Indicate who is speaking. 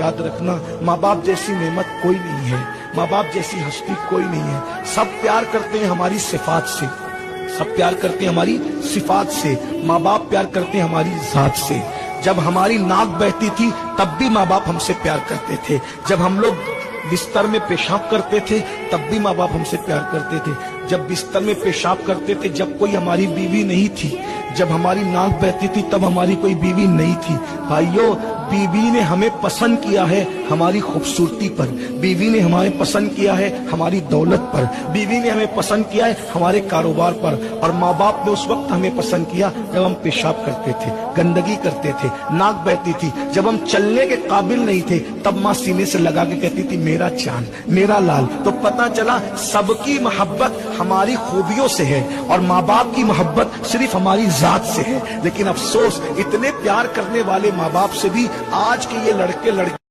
Speaker 1: याद रखना, माँ बाप जैसी नेमत कोई नहीं है, माँ बाप जैसी हस्ती कोई नहीं है। सब प्यार करते हैं हमारी सिफात से, सब प्यार करते हैं हमारी सिफात से। माँ बाप प्यार करते हैं हमारी जात से। जब हमारी नाक बहती थी तब भी माँ बाप हमसे प्यार करते थे। जब हम लोग बिस्तर में पेशाब करते थे तब भी माँ बाप हमसे प्यार करते थे। जब बिस्तर में पेशाब करते थे, जब कोई हमारी बीवी नहीं थी, जब हमारी नाक बहती थी तब हमारी कोई बीवी नहीं थी। भाइयों, बीवी ने हमें पसंद किया है हमारी खूबसूरती पर, बीवी ने हमें पसंद किया है हमारी दौलत पर, बीवी ने हमें पसंद किया है हमारे कारोबार पर। और माँ बाप ने उस वक्त हमें पसंद किया जब हम पेशाब करते थे, गंदगी करते थे, नाक बहती थी। जब हम चलने के काबिल नहीं थे तब माँ सीने से लगा के कहती थी मेरा चांद, मेरा लाल। तो पता चला सबकी मोहब्बत हमारी खूबियों से है और माँ बाप की मोहब्बत सिर्फ हमारी जात से है। लेकिन अफसोस, इतने प्यार करने वाले माँ बाप से भी आज के ये लड़के लड़के